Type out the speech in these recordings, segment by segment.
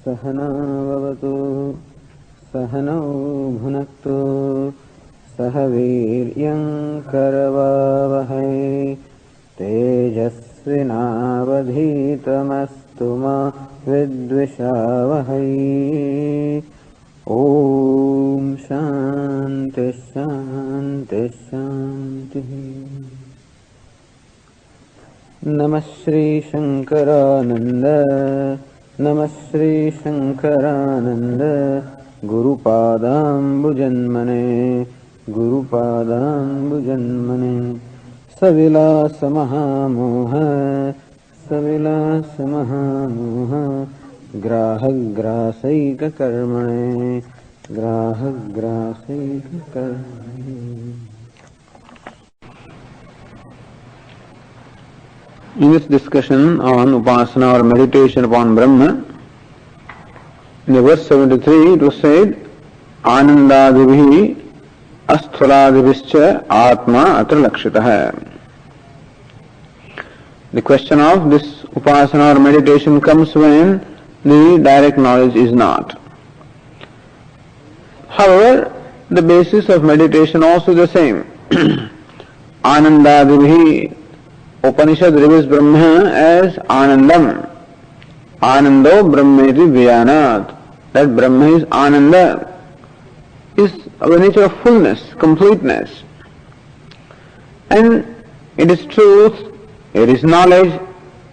सहना भवतु सहनौ भुनक्तु सह वीर्यं करवावहै तेजस्विनावधीतमस्तु मा विद्विषावहै। ओम शांति शांति शांति। नमः श्री शंकरानंद नमः Shri Shankaranand गुरुपादाम्बुजन्मने गुरुपादाम्बुजन्मने। सविलास महामोह सविलास महामोह ग्राहग्रासैक कर्मणे ग्राहग्रासैक कर्मणे। In this discussion on upasana or meditation upon Brahma, in the verse 73 it was said, Anandadibhi asthvaladibhischa atma atra lakshitah. The question of this upasana or meditation comes when the direct knowledge is not. However, the basis of meditation also is the same. Anandadibhi, Upanishad reveals Brahma as Anandam. Anando Brahmeti Vyanat. That Brahma is Ananda, is of the nature of fullness, completeness. And it is truth, it is knowledge,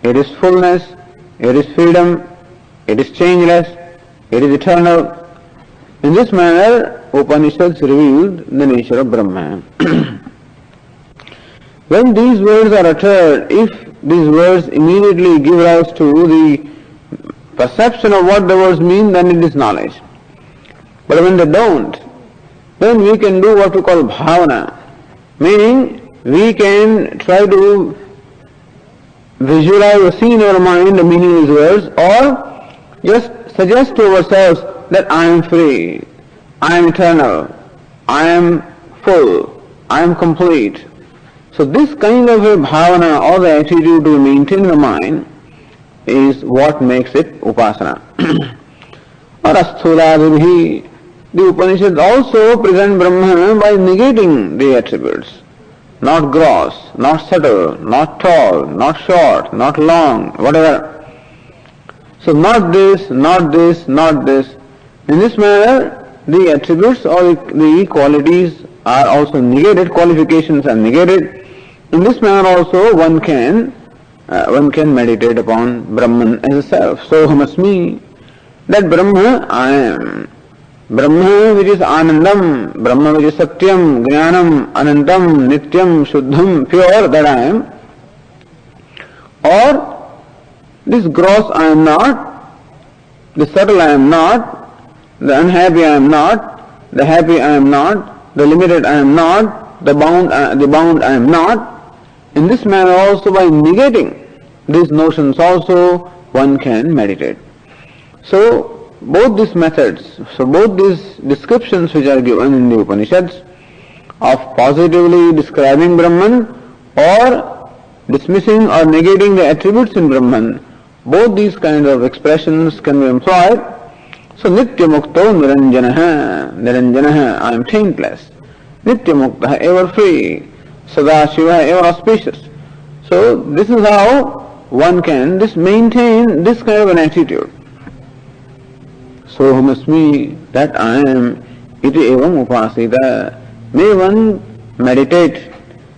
it is fullness, it is freedom, it is changeless, it is eternal. In this manner, Upanishads revealed the nature of Brahma. When these words are uttered, if these words immediately give rise to the perception of what the words mean, then it is knowledge. But when they don't, then we can do what we call bhavana, meaning we can try to visualize or see in our mind the meaning of these words, or just suggest to ourselves that I am free, I am eternal, I am full, I am complete. So this kind of a bhavana or the attitude to maintain the mind is what makes it upasana. Or asthudadibhi, the Upanishads also present Brahma by negating the attributes. Not gross, not subtle, not tall, not short, not long, whatever. So not this, not this, not this. In this manner, the attributes or the qualities are also negated, qualifications are negated. In this manner also one can meditate upon Brahman as a self. Sohamasmi, that Brahma I am. Brahma which is Anandam, Brahma which is Satyam, Jnanam, Anantam, Nityam, Shuddham, pure, that I am. Or this gross I am not, the subtle I am not, the unhappy I am not, the happy I am not, the limited I am not, the bound I am not. In this manner also, by negating these notions also, one can meditate. So both these methods, both these descriptions which are given in the Upanishads of positively describing Brahman or dismissing or negating the attributes in Brahman, both these kinds of expressions can be employed. So Nitya Mukto Niranjanaha, Niranjanaha, I am taintless. Nitya Mukta, ever free. Sadashiva, ever auspicious. So this is how one can maintain this kind of an attitude. Sohamasmi, that I am, iti evam upasita. May one meditate,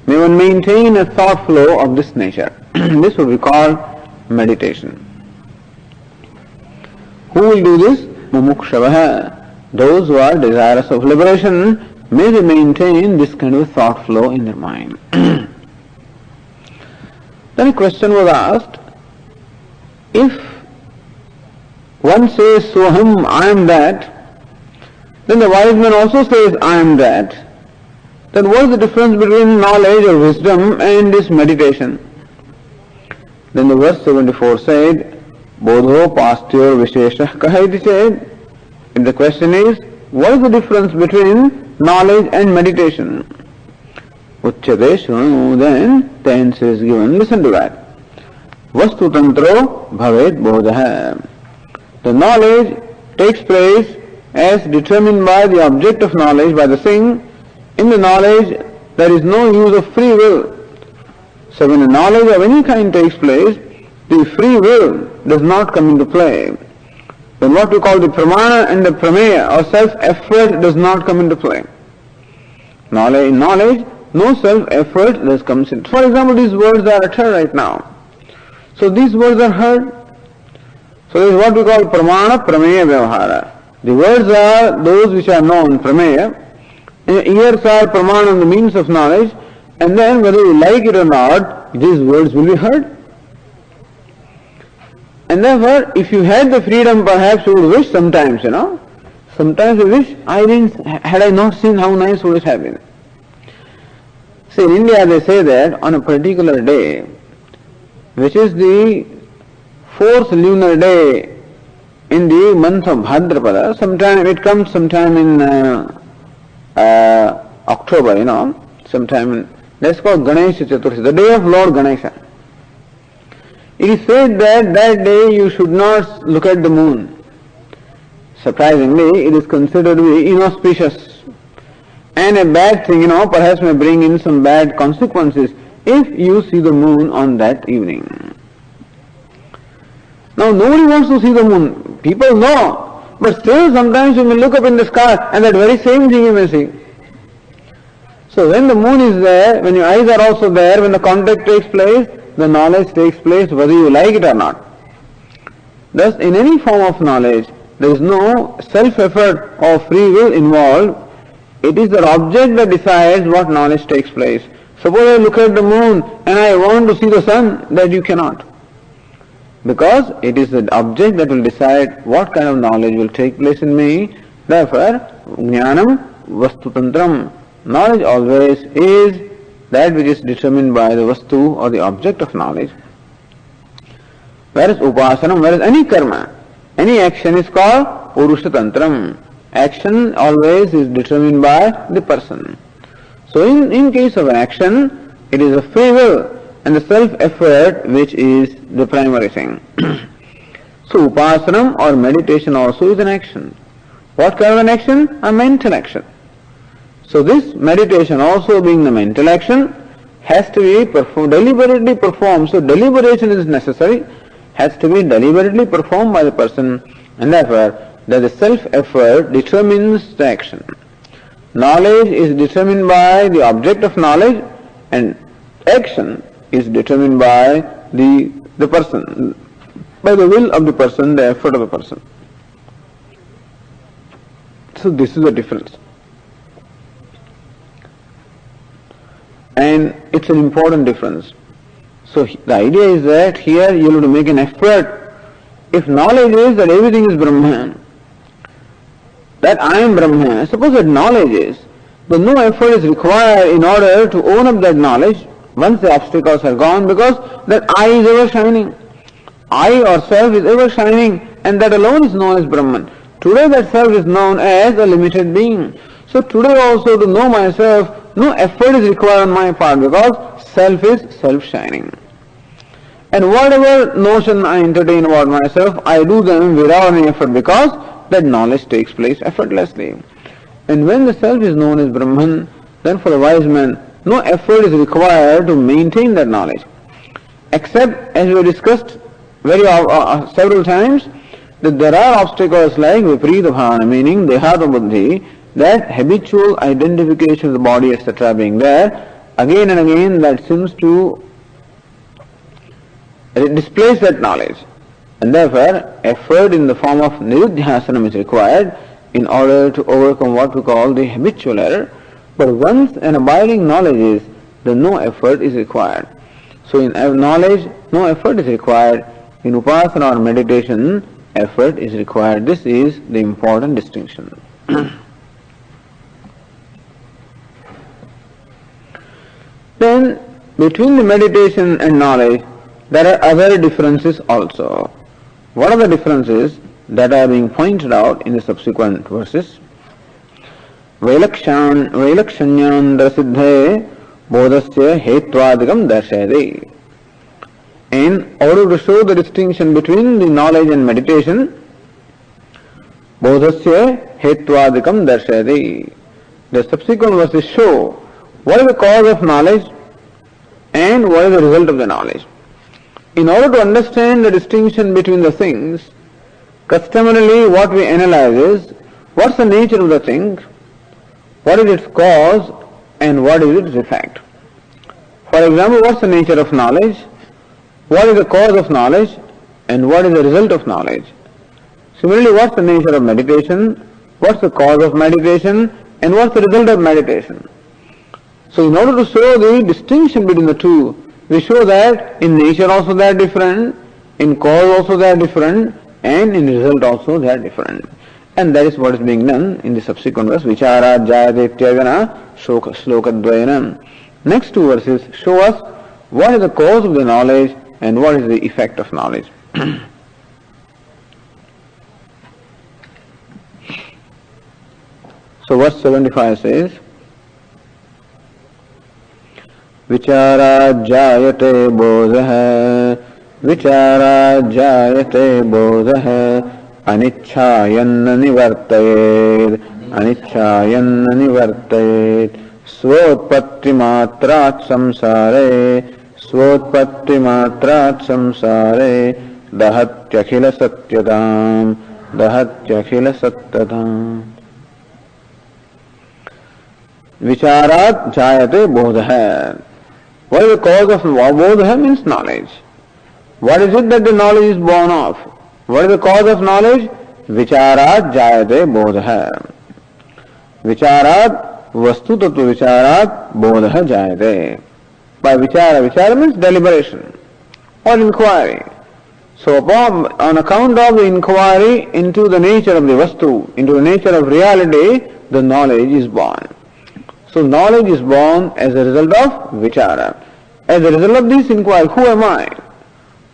may one maintain a thought flow of this nature. This would be called meditation. Who will do this? Mumukshavaha. Those who are desirous of liberation, may they maintain this kind of thought flow in their mind. Then a question was asked, if one says Soham, I am that, then the wise man also says I am that, then what is the difference between knowledge or wisdom and this meditation? Then the verse 74 said, Bodho pastyor visheshah kahaiti said. If the question is, what is the difference between knowledge and meditation? Uchyate shunu, then the answer is given. Listen to that. Vastu tantro bhavet bodha. The knowledge takes place as determined by the object of knowledge, by the thing. In the knowledge, there is no use of free will. So when a knowledge of any kind takes place, the free will does not come into play. Then what we call the pramana and the prameya or self-effort does not come into play. In knowledge, no self-effort does comes in. For example, these words are uttered right now. So these words are heard. So this is what we call pramana prameya vyavahara. The words are those which are known, prameya. And ears are pramana, the means of knowledge. And then whether you like it or not, these words will be heard. And therefore, if you had the freedom, perhaps you would wish sometimes, sometimes you wish, had I not seen how nice would it have been. See, in India they say that on a particular day, which is the 4th lunar day in the month of Bhadrapada, it comes sometime in October, that's called Ganesha Chaturthi, the day of Lord Ganesha. It is said that that day you should not look at the moon. Surprisingly, it is considered to be inauspicious. And a bad thing, perhaps may bring in some bad consequences if you see the moon on that evening. Now, nobody wants to see the moon. People know. But still, sometimes you may look up in the sky and that very same thing you may see. So when the moon is there, when your eyes are also there, when the contact takes place, the knowledge takes place whether you like it or not. Thus, in any form of knowledge, there is no self-effort or free will involved. It is the object that decides what knowledge takes place. Suppose I look at the moon and I want to see the sun, that you cannot. Because it is the object that will decide what kind of knowledge will take place in me. Therefore, jnanam vastutantram. Knowledge always is that which is determined by the vastu or the object of knowledge. Whereas upasanam, whereas any karma, any action is called urushatantram. Action always is determined by the person. So in case of an action, it is a free will and the self-effort which is the primary thing. So upasanam or meditation also is an action. What kind of an action? A mental action. So this meditation also being the mental action has to be deliberately performed. So deliberation is necessary, has to be deliberately performed by the person, and therefore that the self-effort determines the action. Knowledge is determined by the object of knowledge and action is determined by the person, by the will of the person, the effort of the person. So this is the difference. And it's an important difference. So the idea is that here you have to make an effort. If knowledge is that everything is Brahman, that I am Brahman, suppose that knowledge is, but no effort is required in order to own up that knowledge once the obstacles are gone, because that I is ever shining. I or self is ever shining, and that alone is known as Brahman. Today that self is known as a limited being. So today also to know myself, no effort is required on my part because self is self-shining. And whatever notion I entertain about myself, I do them without any effort because that knowledge takes place effortlessly. And when the self is known as Brahman, then for the wise man, no effort is required to maintain that knowledge. Except, as we discussed several times, that there are obstacles like viparita bhavana, meaning dehata buddhi, that habitual identification of the body, etc. being there, again and again that seems to displace that knowledge. And therefore, effort in the form of nirudhyasanam is required in order to overcome what we call the habitual error. But once an abiding knowledge is, then no effort is required. So in knowledge, no effort is required. In upasana or meditation, effort is required. This is the important distinction. Then, between the meditation and knowledge, there are other differences also. What are the differences that are being pointed out in the subsequent verses? Vailakshanyandra siddhe bodhasya hetvadikam darshayate. In order to show the distinction between the knowledge and meditation, bodhasya hetvadikam darshayati. The subsequent verses show what is the cause of knowledge and what is the result of the knowledge. In order to understand the distinction between the things, customarily what we analyze is what's the nature of the thing, what is its cause, and what is its effect. For example, what's the nature of knowledge, what is the cause of knowledge, and what is the result of knowledge. Similarly, what's the nature of meditation, what's the cause of meditation, and what's the result of meditation. So in order to show the distinction between the two, we show that in nature also they are different, in cause also they are different, and in result also they are different. And that is what is being done in the subsequent verse, Vichara Jayate Tyagana Slokadvayana. Next two verses show us what is the cause of the knowledge and what is the effect of knowledge. So verse 75 says, Vichara Jayate Bodha Vichara Jayate Bodha Anichchayanna Nivartayed Anichchayanna Nivartayed Svotpatti Matrat Samsare Svotpatti Matrat Samsare Dahatyakila Satyadam Dahatyakila Satyadam. Vicharat Jayate Bodha. What is the cause of Bodha? Means knowledge. What is it that the knowledge is born of? What is the cause of knowledge? Vicharat Jayate Bodha. Vicharat Vastu Tattva Vicharat Bodha Jayate. By Vichara, Vichara means deliberation or inquiry. So on account of the inquiry into the nature of the Vastu, into the nature of reality, the knowledge is born. So knowledge is born as a result of Vichara. As a result of this inquiry, who am I?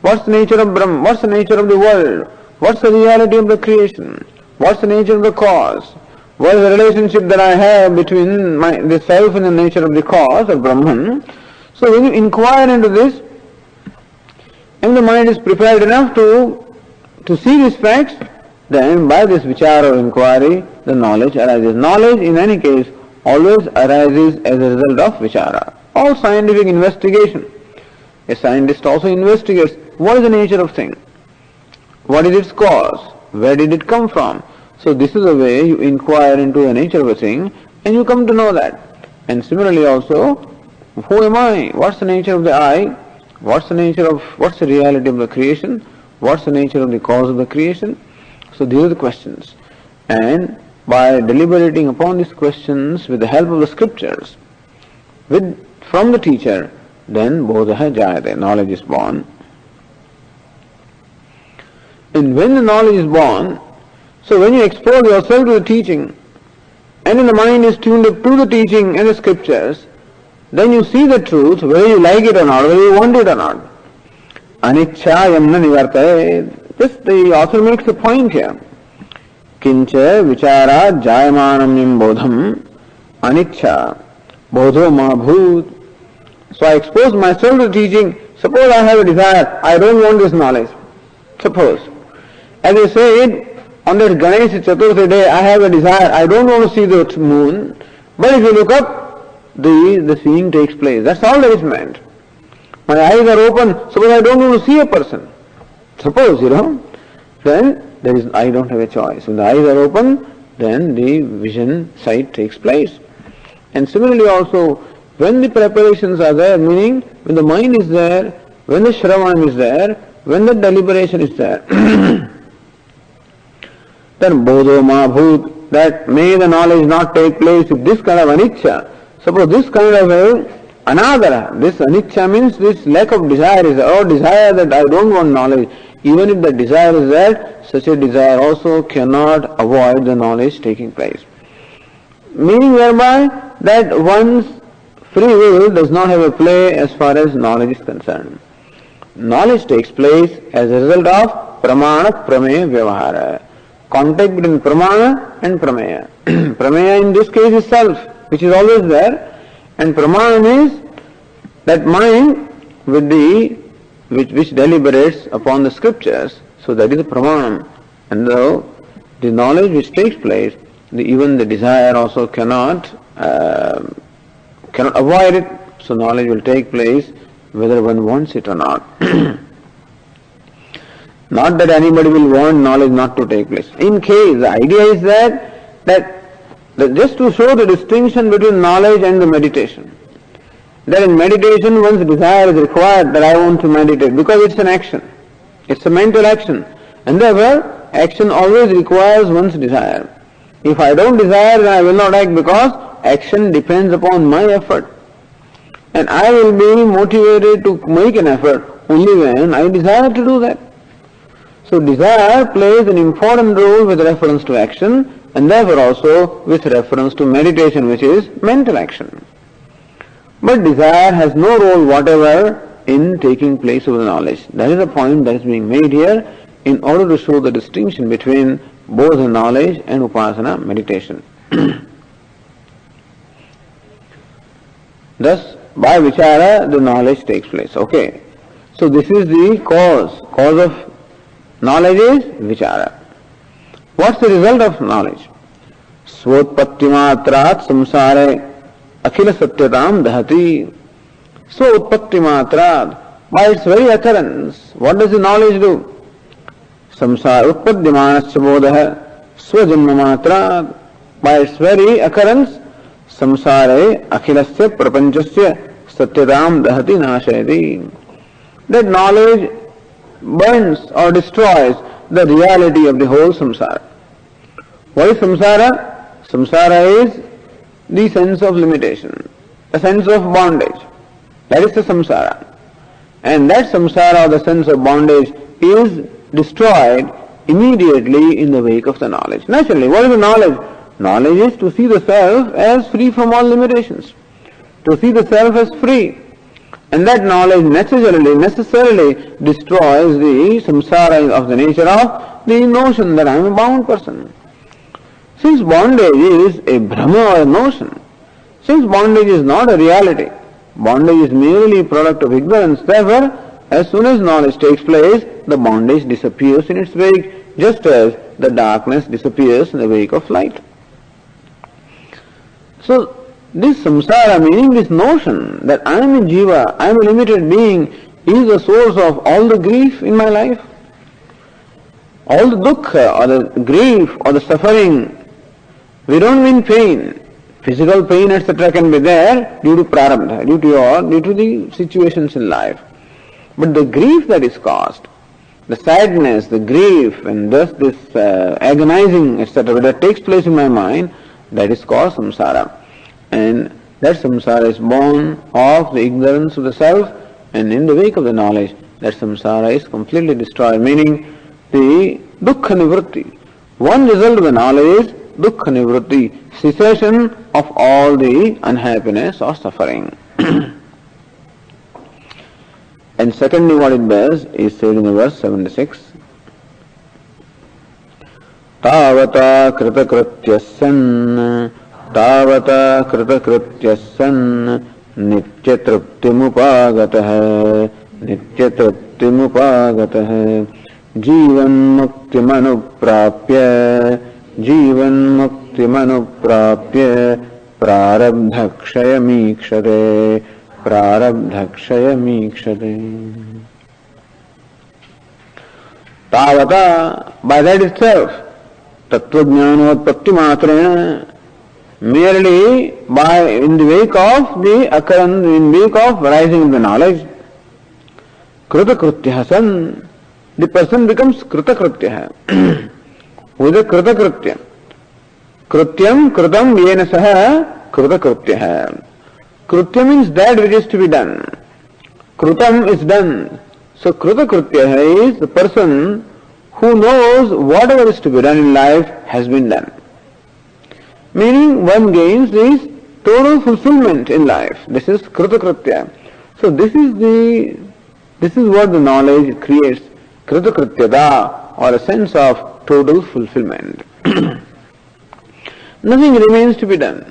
What's the nature of Brahma? What's the nature of the world? What's the reality of the creation? What's the nature of the cause? What is the relationship that I have between the self and the nature of the cause or Brahman? So when you inquire into this, and the mind is prepared enough to see these facts, then by this vichara or inquiry, the knowledge arises. Knowledge in any case always arises as a result of vichara. All scientific investigation. A scientist also investigates what is the nature of thing, what is its cause, where did it come from. So this is the way you inquire into the nature of a thing and you come to know that. And similarly also, who am I? What's the nature of the I? What's the reality of the creation? What's the nature of the cause of the creation? So these are the questions. And by deliberating upon these questions with the help of the scriptures, from the teacher, then bodha jayate, knowledge is born. And when the knowledge is born, so when you expose yourself to the teaching, and when the mind is tuned up to the teaching and the scriptures, then you see the truth, whether you like it or not, whether you want it or not. Anichchayamna nivartayed. Just the author makes a point here. Kincha vichara jayamanam bodham anichcha bodho ma bhut. So I expose myself to the teaching. Suppose I have a desire, I don't want this knowledge. Suppose. As I said, on that Ganesh Chaturthi day, I have a desire, I don't want to see the moon. But if you look up, the seeing takes place. That's all that is meant. My eyes are open, suppose I don't want to see a person. Suppose, then I don't have a choice. When the eyes are open, then the vision, sight takes place. And similarly also, when the preparations are there, meaning when the mind is there, when the shravanam is there, when the deliberation is there, then bodho ma bhut, that may the knowledge not take place with this kind of anicca. Suppose this kind of anadara, this anicca means this lack of desire is or desire that I don't want knowledge. Even if the desire is there, such a desire also cannot avoid the knowledge taking place. Meaning whereby that one's free will does not have a play as far as knowledge is concerned. Knowledge takes place as a result of pramana prameya vyavahara. Contact between pramana and prameya. Prameya in this case is self, which is always there, and pramana is that mind which deliberates upon the scriptures. So that is the pramanam. And the the knowledge which takes place, even the desire also cannot avoid it. So knowledge will take place whether one wants it or not. Not that anybody will want knowledge not to take place. In case, the idea is that just to show the distinction between knowledge and the meditation. That in meditation one's desire is required that I want to meditate because it's an action. It's a mental action. And therefore, action always requires one's desire. If I don't desire, then I will not act because action depends upon my effort. And I will be motivated to make an effort only when I desire to do that. So desire plays an important role with reference to action and therefore also with reference to meditation, which is mental action. But desire has no role whatever in taking place of the knowledge. That is the point that is being made here in order to show the distinction between both the knowledge and upasana meditation. Thus, by vichara the knowledge takes place. Okay. So this is the cause. Cause of knowledge is vichara. What's the result of knowledge? Svotpatti matrat samsare akhila satyatam dahati. Svotpatti matrat. By its very occurrence, what does the knowledge do? Samsara utpaddimanasya bodha swajanma matrat. By its very occurrence, samsare akhilasya prapanchasya satyatam dahati nashayati. That knowledge burns or destroys the reality of the whole samsara. What is samsara? Samsara is the sense of limitation, the sense of bondage. That is the samsara. And that samsara or the sense of bondage is destroyed immediately in the wake of the knowledge. Naturally, what is the knowledge? Knowledge is to see the self as free from all limitations, to see the self as free. And that knowledge necessarily destroys the samsara of the nature of the notion that I am a bound person. Since bondage is a brahma or a notion, since bondage is not a reality, bondage is merely a product of ignorance, therefore, as soon as knowledge takes place, the bondage disappears in its wake, just as the darkness disappears in the wake of light. So, this samsara, meaning this notion that I am a jiva, I am a limited being, is the source of all the grief in my life. All the dukkha or the grief or the suffering. We don't mean pain. Physical pain, etc. can be there due to prarabdha, due to the situations in life. But the grief that is caused, the sadness, the grief, and thus this agonizing, etc. that takes place in my mind, that is called samsara. And that samsara is born of the ignorance of the self, and in the wake of the knowledge, that samsara is completely destroyed, meaning the dukkha nivritti. One result of the knowledge is dukkha nivritti, cessation of all the unhappiness or suffering. And secondly, what it does is said in the verse 76. Tavata kritakrityasyan Tavata kritakrityasyan nityatruptimupagatah nityatruptimupagatah जीवन्मुक्तिमनुप्राप्य प्रारब्धक्षयमीक्षते Tavata, by that itself, tattva-jnanotpatti matrena, merely by in the wake of the occurrence, in the wake of rising of the knowledge, kritakritya san, the person becomes kritakritya. Who is a kritakritya? Krityam kritam yena saha kritakritya. Kritya means that which is to be done. Kritam is done. So kritakritya is the person who knows whatever is to be done in life has been done. Meaning one gains this total fulfillment in life. This is kritakritya. So this is what the knowledge creates. Kritakrityada, or a sense of total fulfillment. Nothing remains to be done.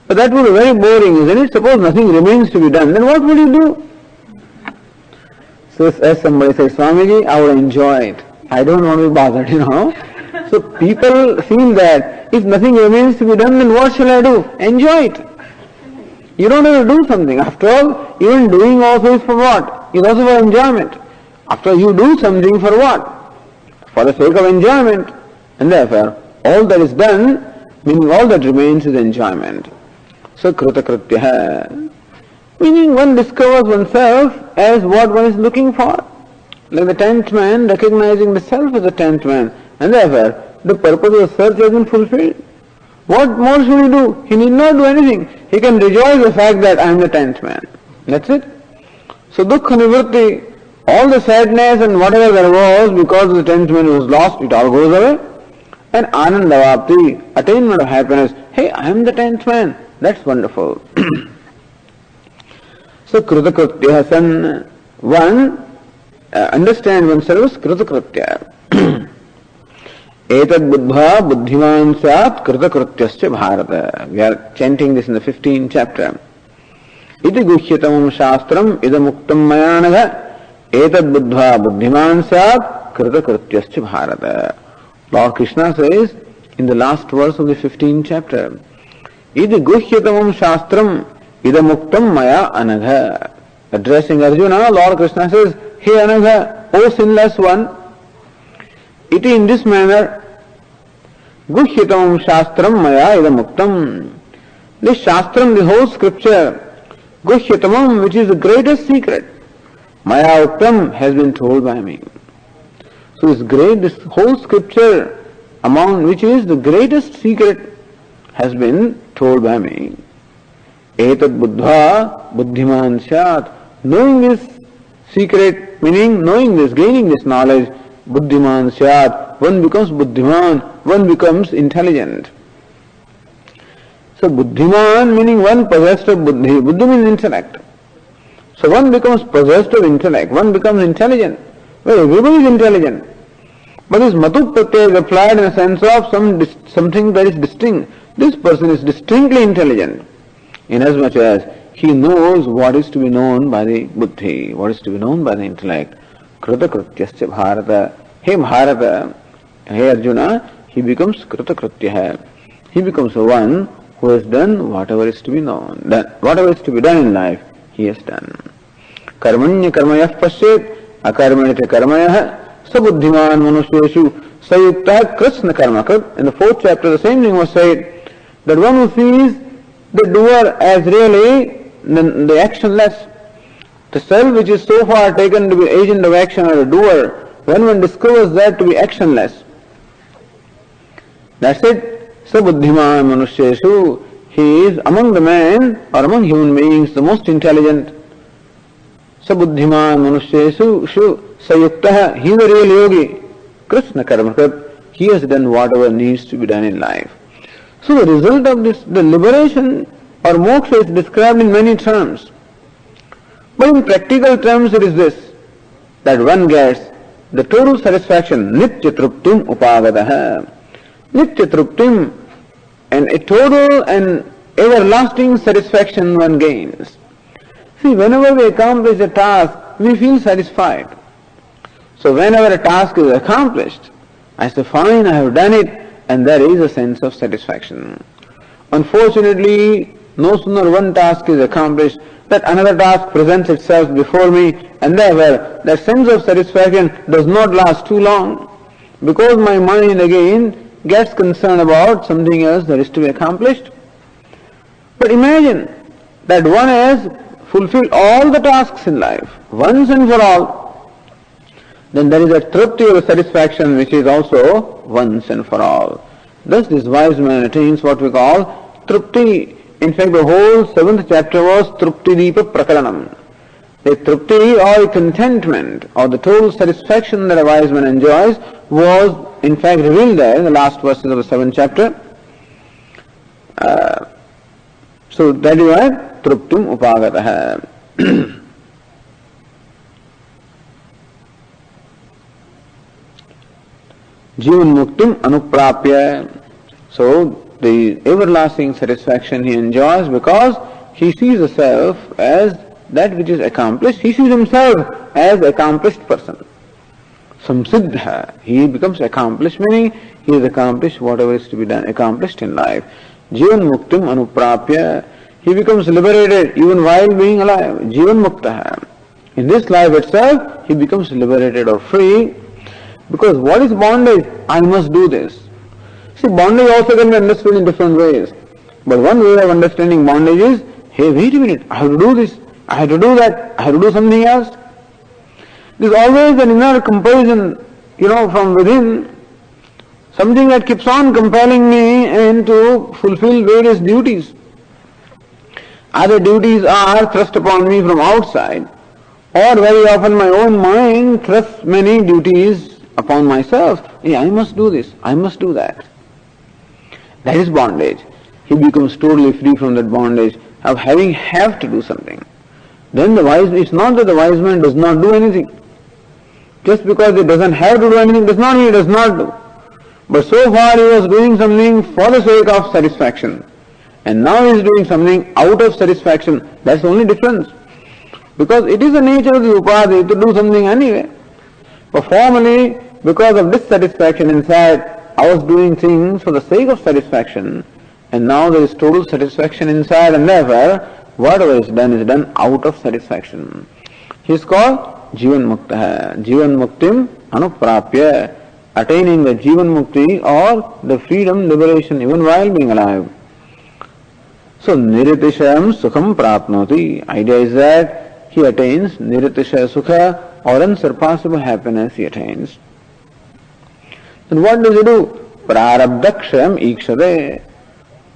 But that would be very boring, isn't it? Suppose nothing remains to be done, then what would you do? So as somebody says, Swamiji, I would enjoy it. I don't want to be bothered, So people feel that if nothing remains to be done, then what shall I do? Enjoy it. You don't have to do something. After all, even doing also is for what? It's also for enjoyment. After all, you do something for what? For the sake of enjoyment. And therefore, all that is done, meaning all that remains is enjoyment. So kritakritya, meaning one discovers oneself as what one is looking for. Like the 10th man recognizing the self as the 10th man. And therefore, the purpose of search has been fulfilled. What more should he do? He need not do anything. He can rejoice the fact that I am the 10th man. That's it. So dukkha nivritti, all the sadness and whatever there was because the 10th man was lost, it all goes away. And anandavapti, attainment of happiness. Hey, I am the 10th man. That's wonderful. So kritakritya san, one understand oneself as kritakritya. Etad buddha buddhiman syat kritakrityasya bharata. We are chanting this in the 15th chapter. Iti guhyatamam shastram idamuktam mayanaga. Etad buddha buddhiman syat kritakrityasya bharata. Lord Krishna says in the last verse of the 15th chapter, Iti guhyatamam shastram idamuktam maya anagha. Addressing Arjuna, Lord Krishna says, Hey Anagha, O sinless one, iti in this manner, guhyatam shastram maya idamuktam. This shastram, the whole scripture, guhyatamam, which is the greatest secret, maya uttam, has been told by me. So this whole scripture, among which is the greatest secret, has been told by me. Etad buddha buddhiman syat. Knowing this secret, meaning knowing this, gaining this knowledge, buddhiman syat, one becomes buddhiman, one becomes intelligent. So buddhiman meaning one possessed of buddhi. Buddhi means intellect. So one becomes possessed of intellect, one becomes intelligent. Well, everybody is intelligent. But this matu pratyaya is applied in a sense of something that is distinct. This person is distinctly intelligent, inasmuch as he knows what is to be known by the buddhi, what is to be known by the intellect. Kritakrityasya bharata. Hey Bharata, hey Arjuna, he becomes kritakritya. He becomes one who has done whatever is to be known. Whatever is to be done in life, he has done. Karmanya karmayah pasyet, akarmanita karmayah, sabuddhiman manusyeshu, sayukta krishna karmakrit. In the 4th chapter, the same thing was said, that one who sees the doer as really the actionless, the self which is so far taken to be agent of action or a doer, when one discovers that to be actionless, that's it. Sabuddhiman manusyeshu, he is among the men or among human beings the most intelligent. Sabuddhiman manusyeshu sayuktaha, he is a real yogi. Krishna karmakrit, he has done whatever needs to be done in life. So the result of this, the liberation or moksha is described in many terms. But in practical terms it is this, that one gets the total satisfaction, nitya truptim upagadaha. Nitya truptim, and a total and everlasting satisfaction one gains. See, whenever we accomplish a task, we feel satisfied. So whenever a task is accomplished, I say, fine, I have done it, and there is a sense of satisfaction. Unfortunately, no sooner one task is accomplished, that another task presents itself before me, and therefore that sense of satisfaction does not last too long, because my mind again gets concerned about something else that is to be accomplished. But imagine that one has fulfilled all the tasks in life, once and for all, then there is a trupti or a satisfaction which is also once and for all. Thus this wise man attains what we call trupti. In fact, the whole 7th chapter was trupti dipa prakaranam. The trupti or contentment or the total satisfaction that a wise man enjoys was in fact revealed there in the last verses of the 7th chapter. So that is why truptum upagataha. Jivan muktim anuprapya. So the everlasting satisfaction he enjoys because he sees himself as that which is accomplished. He sees himself as accomplished person. samsiddha. He becomes accomplished, meaning he has accomplished whatever is to be done, accomplished in life. Jivan muktim anuprapya. He becomes liberated even while being alive. Jivan mukta. In this life itself, he becomes liberated or free. Because what is bondage? I must do this. See, bondage also can be understood in different ways. But one way of understanding bondage is, hey, wait a minute, I have to do this, I have to do that, I have to do something else. There is always an inner compulsion, from within, something that keeps on compelling me and to fulfill various duties. Other duties are thrust upon me from outside, or very often my own mind thrusts many duties upon myself. Hey, I must do this, I must do that. That is bondage. He becomes totally free from that bondage of have to do something. Then it's not that the wise man does not do anything. Just because he doesn't have to do anything does not mean he does not do. But so far he was doing something for the sake of satisfaction. And now he is doing something out of satisfaction. That's the only difference. Because it is the nature of the upadhi to do something anyway. But formerly, because of dissatisfaction inside, I was doing things for the sake of satisfaction. And now there is total satisfaction inside, and therefore, whatever is done out of satisfaction. He is called Jivan Mukta. Jivan Muktim Anuprapya, attaining the Jivan Mukti or the freedom, liberation even while being alive. So, Niritishayam Sukham Prapnoti. Idea is that he attains Niritishaya Sukha or unsurpassable happiness he attains. And what does he do? Prarabdaksham Ikshade.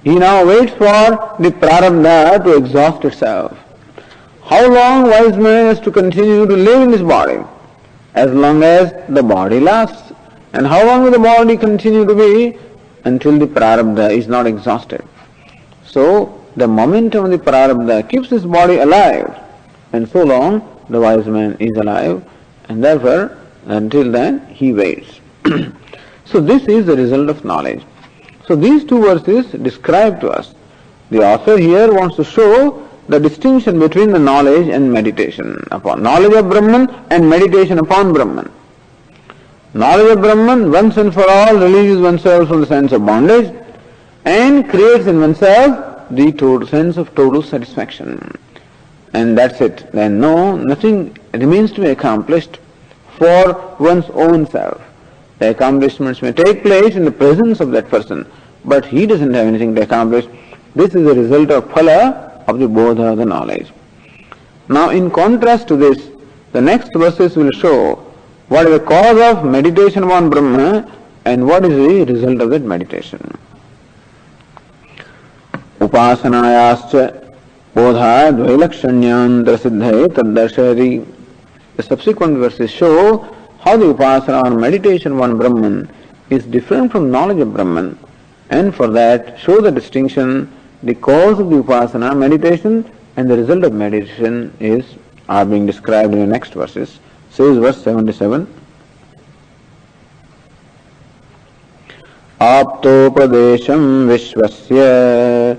He now waits for the prarabdha to exhaust itself. How long wise man has to continue to live in this body? As long as the body lasts. And how long will the body continue to be? Until the prarabdha is not exhausted. So, the momentum of the prarabdha keeps his body alive. And so long, the wise man is alive. And therefore, until then, he waits. So, this is the result of knowledge. So, these two verses describe to us. The author here wants to show the distinction between the knowledge and meditation upon knowledge of Brahman and meditation upon Brahman. Knowledge of Brahman once and for all releases oneself from the sense of bondage and creates in oneself the total sense of total satisfaction. And that's it. Then nothing remains to be accomplished for one's own self. The accomplishments may take place in the presence of that person, but he doesn't have anything to accomplish. This is the result of phala of the bodha, the knowledge. Now, in contrast to this, the next verses will show what is the cause of meditation upon Brahma and what is the result of that meditation. Upasanayascha bodha dvailakshanyantra siddhai taddarshari. The subsequent verses show how the upasana or meditation upon Brahman is different from knowledge of Brahman, and for that show the distinction, the cause of the upasana, meditation, and the result of meditation are being described in the next verses. Says verse 77. Aptopadesham vishvasya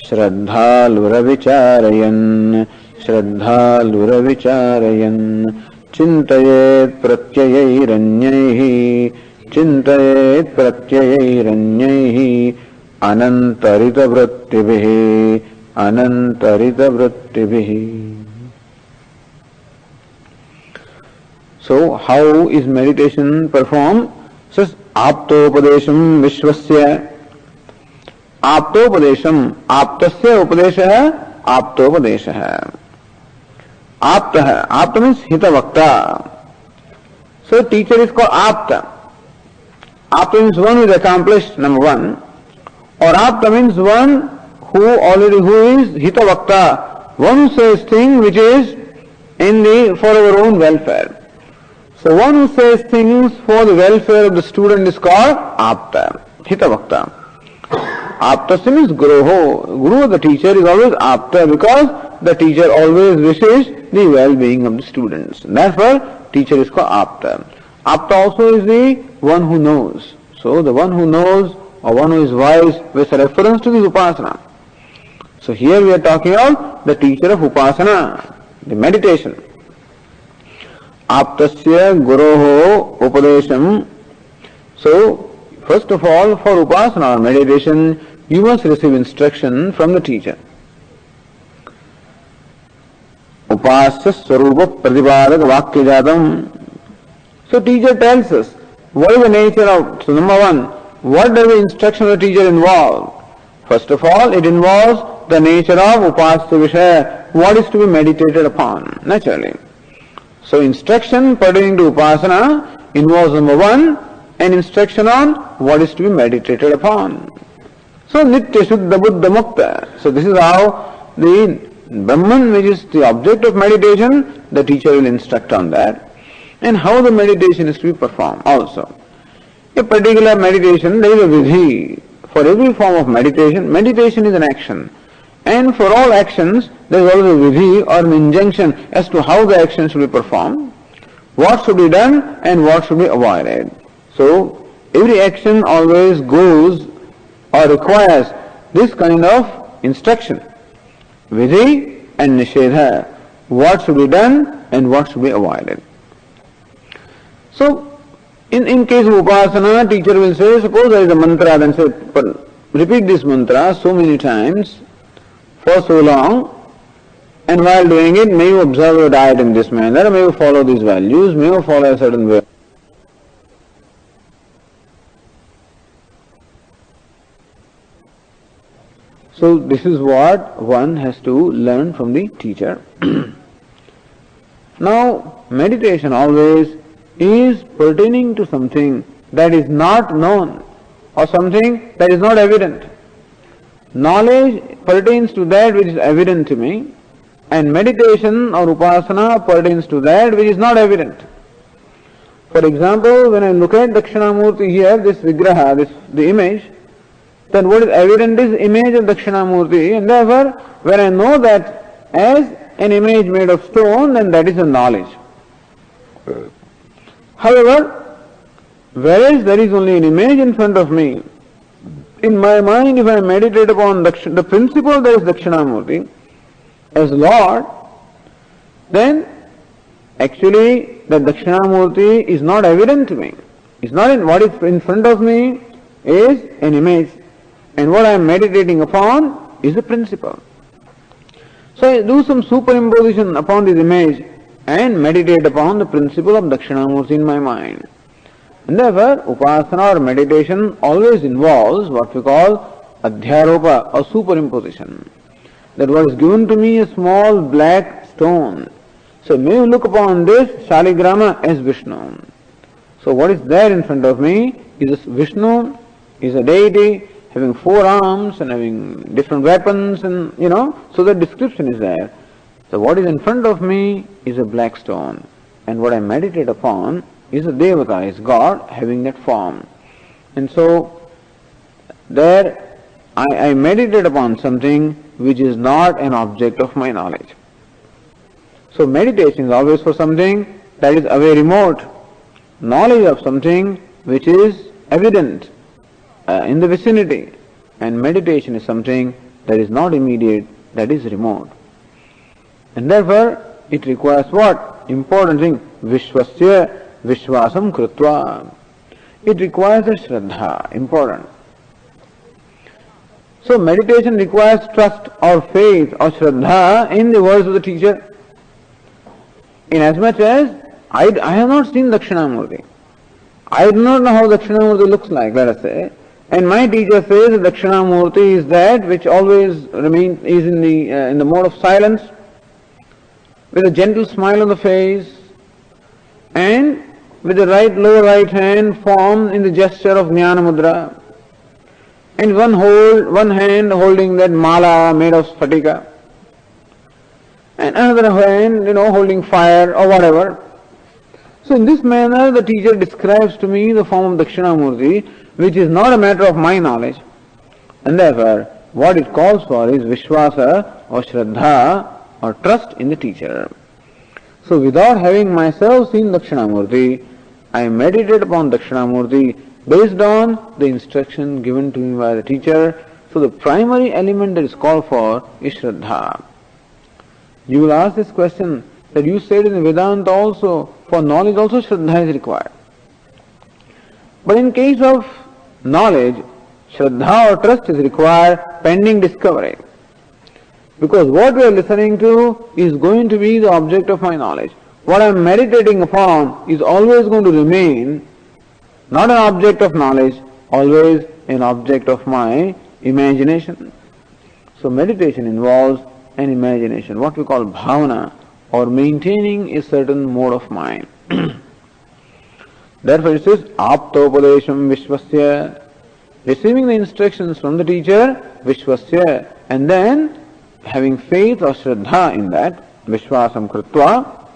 shraddhalura vicharayan chintayet pratyayiranyaihi anantarita vrittibihi. So, how is meditation performed? Says Aptopadesham vishvasya. Aptopadesham, aptasya upadesha, aptopadesha. Apta means hitavakta. So teacher is called apta. Apta means one who is accomplished, number one. Or apta means one who is hitavakta, one who says things which is for our own welfare. So one who says things for the welfare of the student is called apta, hitavakta. Aptasya means guruho. Guru of the teacher is always apta because the teacher always wishes the well-being of the students. Therefore, teacher is called apta. Apta also is the one who knows. So the one who knows or one who is wise with reference to this upasana. So here we are talking about the teacher of upasana, the meditation. Aptasya Guroho Upadesham. So, first of all, for upasana or meditation, you must receive instruction from the teacher. Upasya Swarupa Pratipadak Vakya Jatam. So teacher tells us what is the nature of, so number one, what does the instruction of the teacher involve? First of all, it involves the nature of upasya vishaya, what is to be meditated upon, naturally. So instruction pertaining to upasana involves number one, an instruction on what is to be meditated upon. So Nitya Shuddha Buddha Mukta. So this is how the Brahman, which is the object of meditation, the teacher will instruct on that, and how the meditation is to be performed also. A particular meditation, there is a vidhi. For every form of meditation, meditation is an action. And for all actions, there is always a vidhi or an injunction as to how the action should be performed, what should be done and what should be avoided. So, every action always goes or requires this kind of instruction. Vidhi and nishedha, what should be done and what should be avoided. So, in case of upasana, teacher will say, suppose there is a mantra, then say, repeat this mantra so many times for so long, and while doing it, may you observe your diet in this manner, may you follow these values, may you follow a certain way. So this is what one has to learn from the teacher. Now, meditation always is pertaining to something that is not known or something that is not evident. Knowledge pertains to that which is evident to me, and meditation or upasana pertains to that which is not evident. For example, when I look at Dakshinamurti here, this vigraha, the image, then what is evident is image of Dakshinamurti, and therefore when I know that as an image made of stone, then that is a knowledge. However, whereas there is only an image in front of me, in my mind, if I meditate upon the principle that is Dakshinamurti as Lord, then actually the Dakshinamurti is not evident to me. It's not in what is in front of me is an image, and what I am meditating upon is the principle. So I do some superimposition upon this image and meditate upon the principle of Dakshinamurti in my mind. And therefore, upasana or meditation always involves what we call adhyaropa or superimposition. That what is given to me is a small black stone. So may you look upon this Shaligrama as Vishnu. So what is there in front of me is Vishnu, is a deity having 4 arms and having different weapons, and so the description is there. So what is in front of me is a black stone, and what I meditate upon is a Devata, is God having that form. And so there I meditate upon something which is not an object of my knowledge. So meditation is always for something that is away remote, knowledge of something which is evident in the vicinity, and meditation is something that is not immediate, that is remote. And therefore it requires what? Important thing, Vishwasya Vishwasam Krutva. It requires a Shraddha, important. So meditation requires trust or faith or Shraddha in the words of the teacher. Inasmuch as I have not seen Dakshinamurti. I do not know how Dakshinamurti looks like, let us say. And my teacher says that Dakshinamurti is that which always is in the mode of silence, with a gentle smile on the face, and with the lower right hand formed in the gesture of Jnana Mudra, and one hand holding that mala made of sphatika, and another hand, holding fire or whatever. So in this manner the teacher describes to me the form of Dakshinamurti, which is not a matter of my knowledge, and therefore what it calls for is Vishwasa or Shraddha or trust in the teacher. So without having myself seen Dakshinamurti, I meditate upon Dakshinamurti based on the instruction given to me by the teacher. So the primary element that is called for is Shraddha. You will ask this question, that you said in the Vedanta also, for knowledge also Shraddha is required. But in case of knowledge, Shraddha or trust is required pending discovery. Because what we are listening to is going to be the object of my knowledge. What I am meditating upon is always going to remain not an object of knowledge, always an object of my imagination. So meditation involves an imagination, what we call bhavana, or maintaining a certain mode of mind. Therefore it says, aptopadesham vishvasya, receiving the instructions from the teacher, vishvasya, and then having faith or shraddha in that, vishvasam kritva,